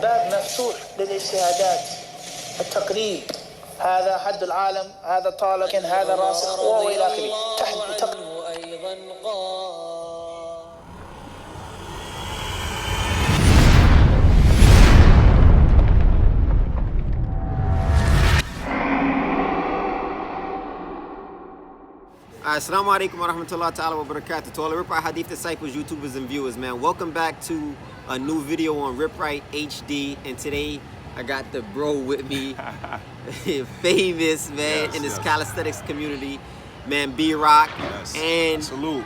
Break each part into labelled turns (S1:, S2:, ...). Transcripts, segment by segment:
S1: باب مفتوح للاجتهادات التقليد. هذا حد العالم، هذا طالب، هذا راسخ والى اخره.
S2: Assalamu alaikum wa rahmatullahi ta'ala wa barakatuh to all the RipRight Hadith disciples, YouTubers, and viewers, man. Welcome back to a new video on RipRightHD, and today I got the bro with me, famous, man, in this calisthenics community, man, B-Rock, and
S3: salute.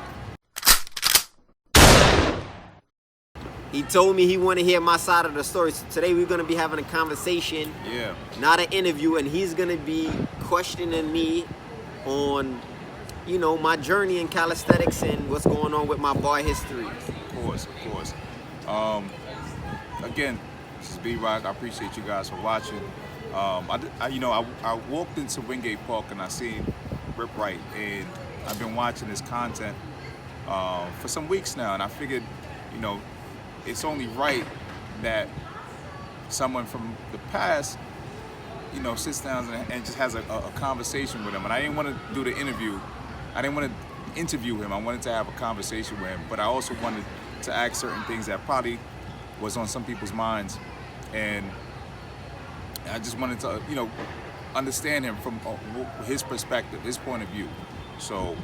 S2: He told me he wanted to hear my side of the story, so today we're going to be having a conversation, not an interview, and he's going to be questioning me on, you know, my journey in calisthenics and what's going on with my bar history.
S3: Of course. Again, this is B-Rock. I appreciate you guys for watching. I walked into Wingate Park and I seen RipRight, and I've been watching this content for some weeks now, and I figured, you know, it's only right that someone from the past, you know, sits down and just has a conversation with him. And I didn't want to do the interview. I didn't want to interview him. I wanted to have a conversation with him, but I also wanted to ask certain things that probably was on some people's minds, and I just wanted to, you know, understand him from his perspective, his point of view. So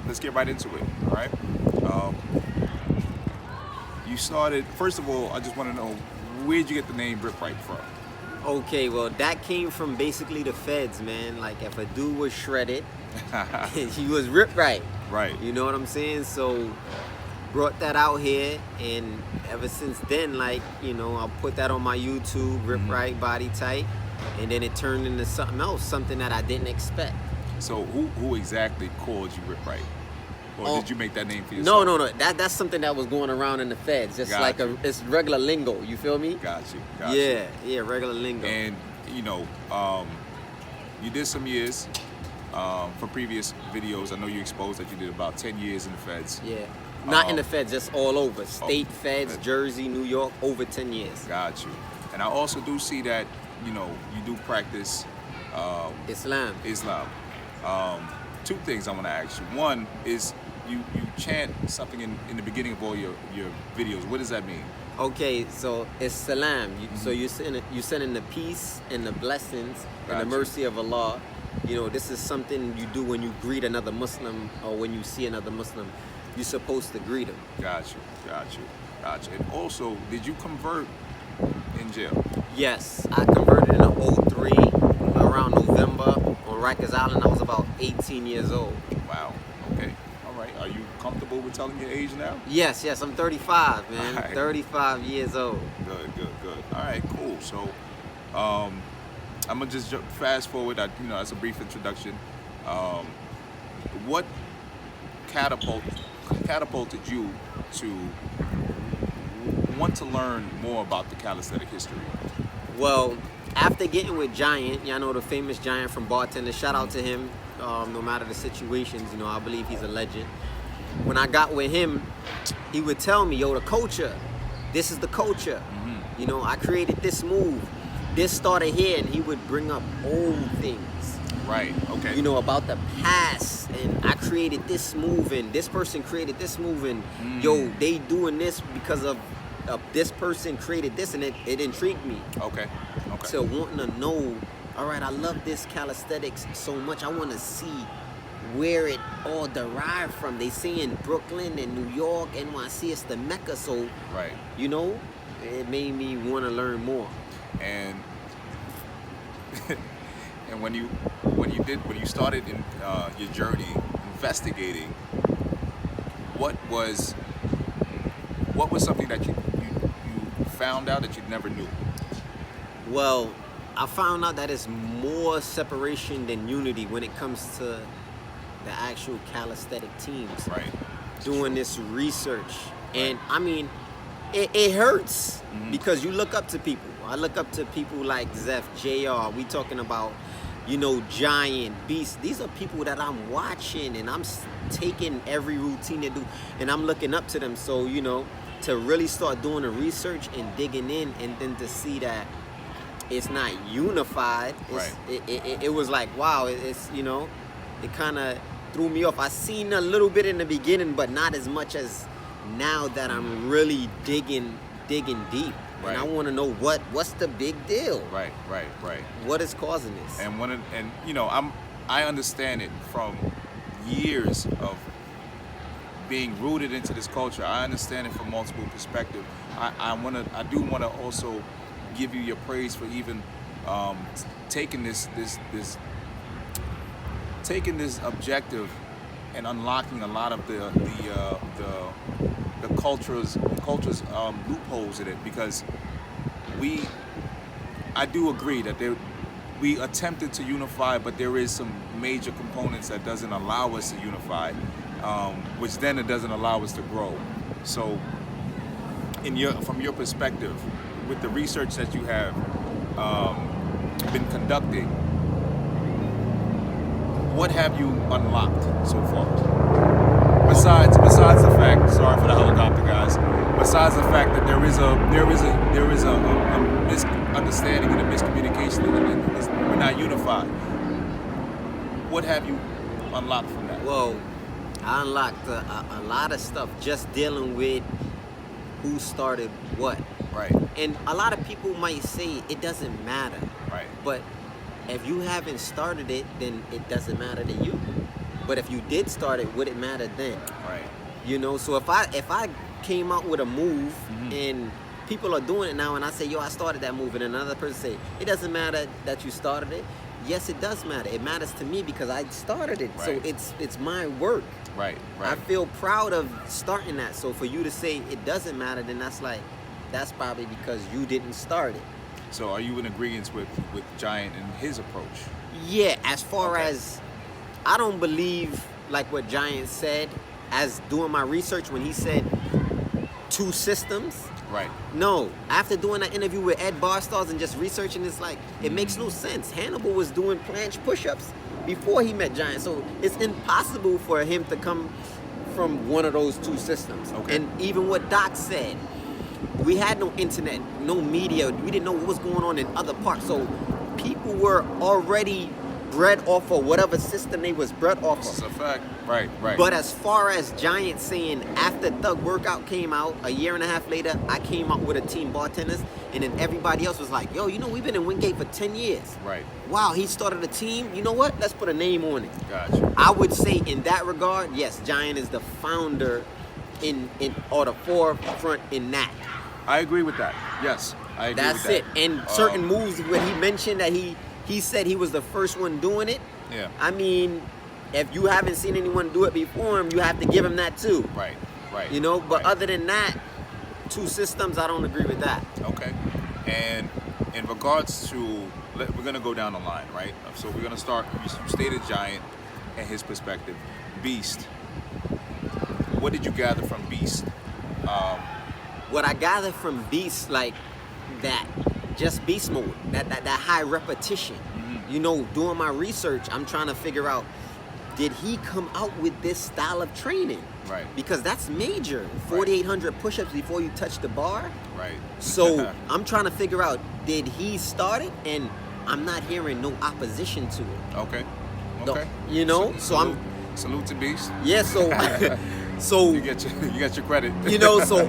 S3: let's get right into it. All right. You started. First of all, I just want to know, where'd you get the name RipRight from?
S2: Okay, well, that came from basically the feds, man. Like, if a dude was shredded, he was RipRight.
S3: Right.
S2: You know what I'm saying? So, brought that out here, and ever since then, like, you know, I put that on my YouTube, RipRight Body Type, and then it turned into something else, something that I didn't expect.
S3: So, who exactly called you RipRight? Or did you make that name for yourself?
S2: No. That's something that was going around in the feds. Just like it's regular lingo. You feel me?
S3: Got you.
S2: Yeah, regular lingo.
S3: And you know, you did some years for previous videos. I know you exposed that you did about 10 years in the feds.
S2: Yeah, not in the feds, just all over. State feds, Jersey, New York, over 10 years.
S3: Got you. And I also do see that, you know, you do practice
S2: Islam.
S3: Two things I want to ask you. One is you chant something in the beginning of all your videos. What does that mean?
S2: Okay, so it's salam. So you sending the peace and the blessings and the mercy of Allah. You know, this is something you do when you greet another Muslim, or when you see another Muslim. You're supposed to greet him. Got you.
S3: And also, did you convert in jail?
S2: Yes, I converted in 03 around November on Rikers Island. I was about 18 years old.
S3: Wow. Okay. All right. Are you comfortable with telling your age now?
S2: Yes. I'm 35, man. Right. 35 years old.
S3: Good. All right. Cool. So, I'm gonna just fast forward. You know, that's a brief introduction. What catapulted you to want to learn more about the calisthenic history?
S2: Well, after getting with Giant, y'all know the famous Giant from Bartender, shout out to him, no matter the situations, you know, I believe he's a legend. When I got with him, he would tell me, yo, the culture, this is the culture. You know, I created this move, this started here, and he would bring up old things.
S3: Right, okay.
S2: You know, about the past, and I created this move, and this person created this move, and yo, they doing this because of this person created this, and it intrigued me.
S3: Okay.
S2: So wanting to know, all right, I love this calisthenics so much, I want to see where it all derived from. They say in Brooklyn and New York, NYC, it's the Mecca, so, you know, it made me want to learn more.
S3: And and when you started in your journey investigating, what was something that you found out that you never knew?
S2: Well, I found out that it's more separation than unity when it comes to the actual calisthenic teams.
S3: Right.
S2: Doing this research. And I mean, it hurts because you look up to people. I look up to people like Zeph, JR. We talking about, you know, Giant, Beast. These are people that I'm watching, and I'm taking every routine they do, and I'm looking up to them. So, you know, to really start doing the research and digging in, and then to see that it's not unified, it was like, wow, it's, you know, it kind of threw me off. I seen a little bit in the beginning, but not as much as now that I'm really digging deep.
S3: Right.
S2: And I want to know what's the big deal.
S3: Right.
S2: What is causing this?
S3: And you know, I understand it from years of being rooted into this culture. I understand it from multiple perspectives. I do want to also give you your praise for even taking this objective and unlocking a lot of the culture's loopholes in it, because I do agree that we attempted to unify, but there is some major components that doesn't allow us to unify, which then it doesn't allow us to grow. So from your perspective, with the research that you have been conducting, what have you unlocked so far? Besides the fact, sorry for the helicopter, guys. Besides the fact that there is a misunderstanding and a miscommunication, and we're not unified. What have you unlocked from that?
S2: Well, I unlocked a lot of stuff just dealing with who started what.
S3: Right.
S2: And a lot of people might say it doesn't matter.
S3: Right.
S2: But if you haven't started it, then it doesn't matter to you. But if you did start it, would it matter then?
S3: Right.
S2: You know, so if I came out with a move and people are doing it now, and I say, yo, I started that move, and another person say, it doesn't matter that you started it. Yes, it does matter. It matters to me because I started it.
S3: Right.
S2: So it's my work.
S3: Right.
S2: I feel proud of starting that. So for you to say it doesn't matter, then that's probably because you didn't start it.
S3: So are you in agreement with Giant and his approach?
S2: Yeah, as far as, I don't believe like what Giant said, as doing my research when he said 2 systems.
S3: Right.
S2: No, after doing that interview with Ed Barstars and just researching, it's like, it makes no sense. Hannibal was doing planche push-ups before he met Giant, so it's impossible for him to come from one of those 2 systems.
S3: Okay.
S2: And even what Doc said, we had no internet, no media, we didn't know what was going on in other parts, so people were already bred off of whatever system they was bred off of.
S3: That's a fact. Right.
S2: But as far as Giant saying, after Thug Workout came out, a year and a half later, I came up with a team bartenders, and then everybody else was like, yo, you know, we've been in Wingate for 10 years.
S3: Right.
S2: Wow, he started a team. You know what? Let's put a name on it.
S3: Gotcha.
S2: I would say in that regard, yes, Giant is the founder or the forefront in that.
S3: I agree with that. Yes, I agree
S2: That's
S3: with that.
S2: it. And certain moves, when he mentioned that he said he was the first one doing it.
S3: Yeah.
S2: I mean, if you haven't seen anyone do it before him, you have to give him that too.
S3: Right.
S2: You know, but
S3: right.
S2: other than that, 2 systems, I don't agree with that.
S3: Okay. And in regards to, we're going to go down the line, right? So we're going to start, you stated Giant and his perspective. Beast. What did you gather from Beast?
S2: What I gathered from Beast, like that, just beast mode, that high repetition. You know, doing my research, I'm trying to figure out, did he come out with this style of training?
S3: Right.
S2: Because that's major. 4,800 push-ups before you touch the bar.
S3: Right.
S2: So I'm trying to figure out, did he start it? And I'm not hearing no opposition to it.
S3: Okay.
S2: You know, so
S3: salute to Beast.
S2: Yeah, so
S3: you get your credit.
S2: You know, so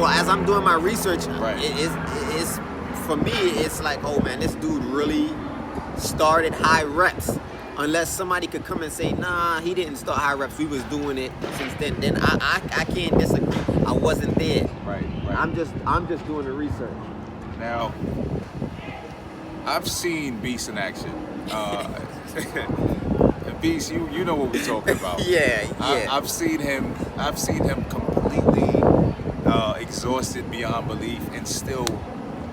S2: as I'm doing my research,
S3: right.
S2: it's for me, it's like, oh man, this dude really started high reps. Unless somebody could come and say, nah, he didn't start high reps, we was doing it since then. Then I can't disagree. I wasn't there.
S3: Right.
S2: I'm just doing the research.
S3: Now, I've seen Beast in action. Beast, you know what we're talking about.
S2: Yeah.
S3: I've seen him completely exhausted beyond belief and still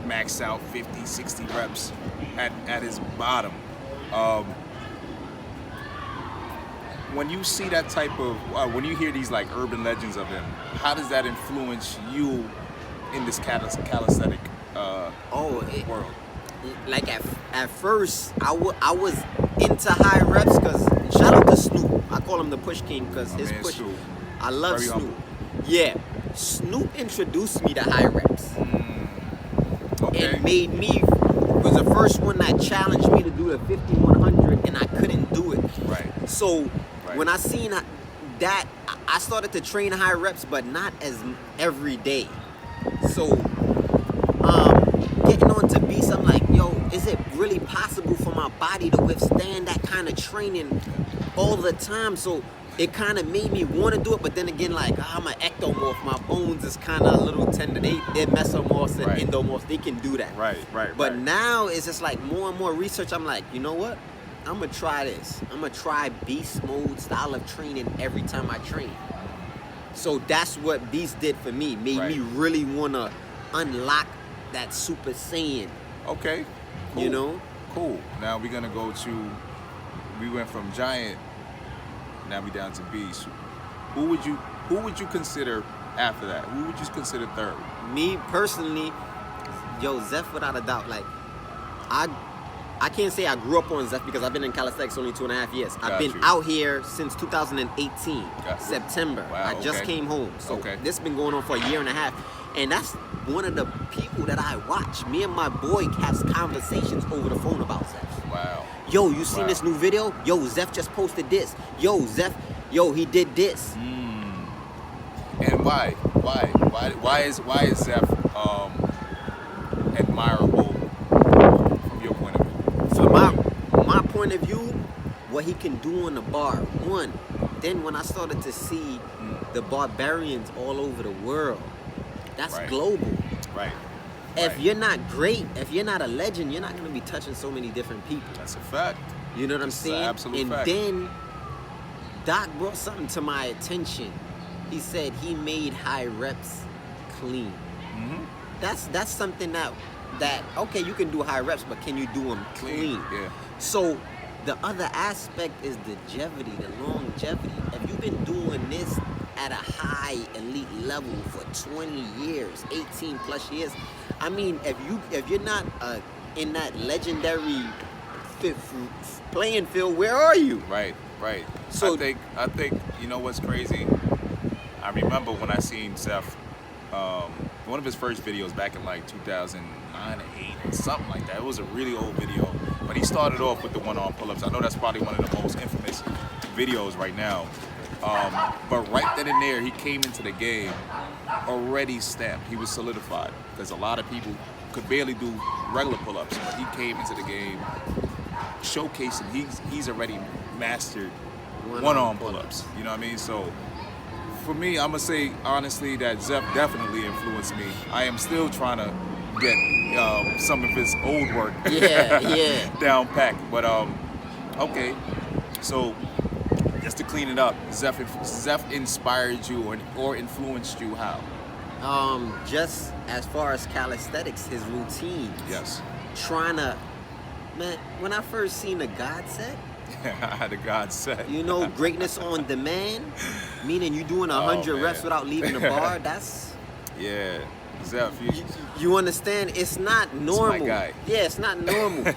S3: max out 50, 60 reps at his bottom. When you see that type of, when you hear these like urban legends of him, how does that influence you in this calisthenic world?
S2: Like at first, I was into high reps because shout out to Snoop. I call him the Push King because his push.
S3: Snoop.
S2: I love
S3: Very
S2: Snoop.
S3: humble.
S2: Yeah, Snoop introduced me to high reps.
S3: Okay.
S2: And made me, was the first one that challenged me to do the 5100, and I couldn't do it.
S3: Right.
S2: So
S3: Right.
S2: when I seen that, I started to train high reps, but not as every day. So getting on to beast, I'm like, yo, is it really possible for my body to withstand that kind of training all the time? So it kind of made me want to do it, but then again, like, I'm an ectomorph. My bones is kind of a little tender. They're mesomorphs and
S3: Right.
S2: endomorphs. They can do that.
S3: Right.
S2: But now it's just like more and more research. I'm like, you know what? I'm going to try this. I'm going to try beast mode style of training every time I train. So that's what beast did for me. Made me really want to unlock that Super Saiyan.
S3: Okay. Cool.
S2: You know?
S3: Cool. Now we're gonna go to. We went from giant. Now we down to beast. Who would you consider after that? Who would you consider third?
S2: Me personally, yo, Zeph without a doubt. Like, I can't say I grew up on Zeph because I've been in calisthenics only 2.5 years. I've been out here since 2018, September.
S3: Wow,
S2: I just came home. So this been going on for a year and a half. And that's one of the people that I watch. Me and my boy have conversations over the phone about Zeph.
S3: Wow.
S2: Yo, you seen this new video? Yo, Zeph just posted this. Yo, Zeph, yo, he did this.
S3: And why? Why is Zeph admirable from your point of view?
S2: From my point of view, what he can do on the bar. One, then when I started to see the barbarians all over the world, that's global.
S3: Right.
S2: If you're not great, if you're not a legend, you're not going to be touching so many different people.
S3: That's a fact.
S2: You know what I'm saying?
S3: An absolute fact.
S2: Then Doc brought something to my attention. He said he made high reps clean. That's something that okay, you can do high reps, but can you do them clean?
S3: Yeah.
S2: So the other aspect is the longevity. If you've been doing this at a high elite level for 20 years, 18 plus years, I mean, if you're not in that legendary playing field, where are you?
S3: Right.
S2: So
S3: I think you know what's crazy? I remember when I seen Zeph, one of his first videos back in like 2009 or 8, something like that. It was a really old video, but he started off with the one-arm pull-ups. I know that's probably one of the most infamous videos right now. But right then and there, he came into the game already stamped. He was solidified because a lot of people could barely do regular pull-ups, but he came into the game showcasing he's already mastered one-arm pull-ups. You know what I mean? So for me, I'm gonna say honestly that Zeph definitely influenced me. I am still trying to get some of his old work down packed. But okay, so just to clean it up, Zeph inspired you or influenced you how?
S2: Just as far as calisthenics, his routines.
S3: Yes.
S2: Trying to, man, when I first seen the God set,
S3: the God set.
S2: You know, greatness on demand, meaning you doing 100 reps without leaving the bar. That's
S3: Zeph,
S2: you understand? It's not normal.
S3: It's my guy.
S2: Yeah, it's not normal.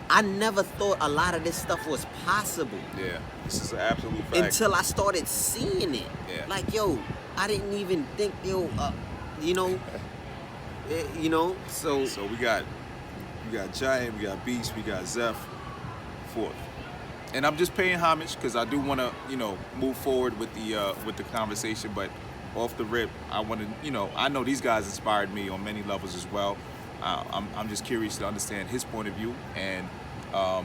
S2: I never thought a lot of this stuff was possible.
S3: Yeah, this is an absolute fact.
S2: Until I started seeing it.
S3: Yeah.
S2: Like, yo, I didn't even think, yo, so
S3: we got Giant, we got Beast, we got Zeph, fourth. And I'm just paying homage because I do want to, move forward with the conversation. But off the rip, I want to, I know these guys inspired me on many levels as well. I'm just curious to understand his point of view, and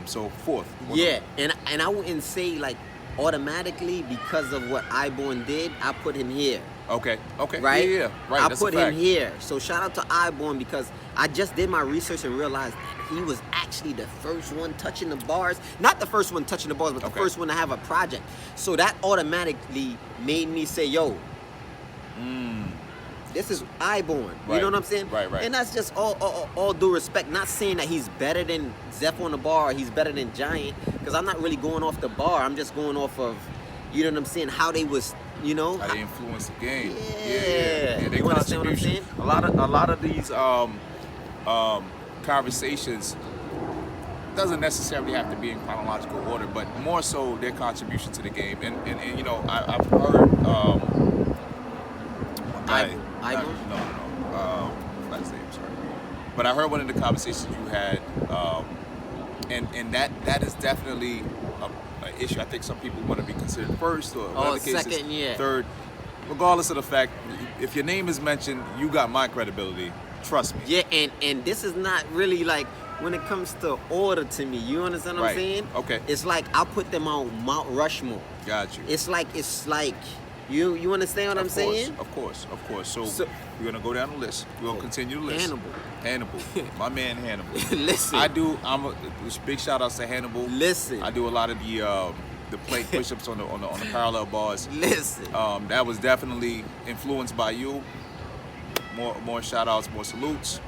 S3: so fourth.
S2: Yeah, and I wouldn't say like automatically because of what Iborn did, I put him here.
S3: Okay.
S2: Right?
S3: Yeah, right.
S2: I put him here. So shout out to Iborn because I just did my research and realized that he was actually the first one touching the bars. Not the first one touching the bars, but the first one to have a project. So that automatically made me say, yo, this is Iborn. You know what I'm saying?
S3: Right.
S2: And that's just all due respect. Not saying that he's better than Zeph on the bar or he's better than Giant, because I'm not really going off the bar. I'm just going off of, you know what I'm saying, how they was,
S3: how they influenced the game.
S2: Yeah.
S3: They
S2: You understand what I'm saying?
S3: A lot of these conversations doesn't necessarily have to be in chronological order, but more so their contribution to the game. And I've heard No. Last name, sorry. But I heard one of the conversations you had, and that is definitely an issue. I think some people want to be considered first, or in other cases,
S2: second, yeah.
S3: third. Regardless of the fact, if your name is mentioned, you got my credibility. Trust me.
S2: Yeah, and this is not really like when it comes to order to me. You understand what I'm saying?
S3: Okay.
S2: It's like I put them on Mount Rushmore.
S3: Got you.
S2: It's like you understand what I'm saying?
S3: Of course. So we're gonna go down the list. We'll continue the list. Hannibal, my man Hannibal.
S2: Listen.
S3: I'm a big shout outs to Hannibal.
S2: Listen.
S3: I do a lot of the plate push-ups on the parallel bars.
S2: Listen.
S3: That was definitely influenced by you. More shout outs, more salutes.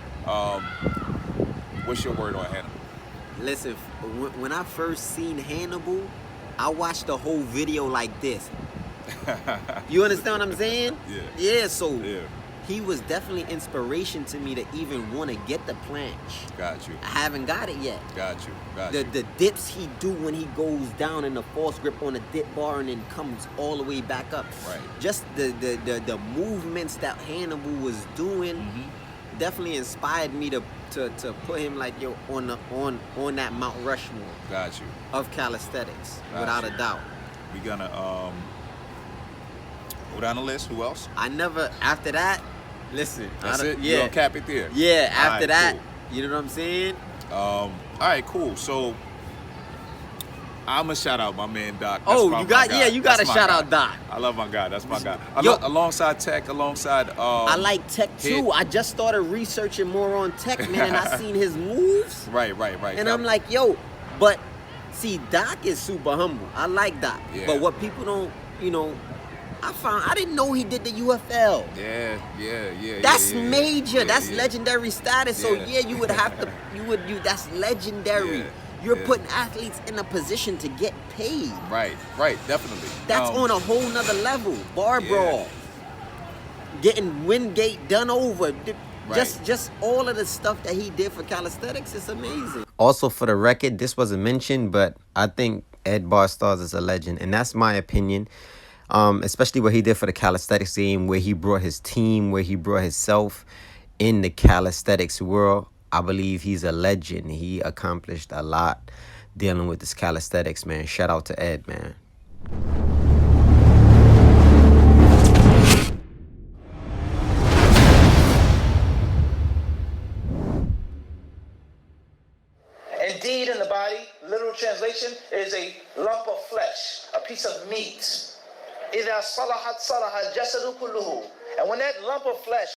S3: What's your word on Hannibal?
S2: Listen, when I first seen Hannibal, I watched the whole video like this. You understand what I'm saying?
S3: Yeah.
S2: Yeah, so he was definitely inspiration to me to even want to get the planche.
S3: Got you.
S2: I haven't got it yet.
S3: Got you.
S2: The dips he do when he goes down in the false grip on the dip bar and then comes all the way back up.
S3: Right.
S2: Just the movements that Hannibal was doing definitely inspired me to put him like on that Mount Rushmore.
S3: Got you.
S2: Of calisthenics, without a doubt.
S3: We gonna go down the list. Who else?
S2: After that, listen.
S3: That's it?
S2: Yeah.
S3: You gonna cap it there?
S2: Yeah, after
S3: right,
S2: that,
S3: cool.
S2: You know what I'm saying?
S3: All right, cool. So I'm gonna shout out my man Doc.
S2: You got to shout out Doc.
S3: I love my guy. That's my guy. Alongside Tech,
S2: I like Tech too. I just started researching more on Tech, man, and I seen his moves.
S3: Right.
S2: And I'm like, but see, Doc is super humble. I like Doc.
S3: Yeah.
S2: But what people don't, I didn't know he did the UFL.
S3: Yeah.
S2: That's major. That's
S3: yeah.
S2: legendary status. So you would have to. That's legendary.
S3: Yeah.
S2: You're putting athletes in a position to get paid.
S3: Right. Definitely.
S2: That's on a whole nother level. Bar brawl. Getting Wingate done over.
S3: Right.
S2: Just all of the stuff that he did for calisthenics is amazing. Also, for the record, this wasn't mentioned, but I think Ed Barstars is a legend, and that's my opinion. Especially what he did for the calisthenics game, where he brought his team, where he brought himself in the calisthenics world. I believe he's a legend. He accomplished a lot dealing with this calisthenics, man. Shout out to Ed, man.
S1: Indeed, in the body, literal translation, is a lump of flesh, a piece of meat. إِذَا صَلَحَتْ صَلَحَ الْجَسَدُ كُلُّهُ. And when that lump of flesh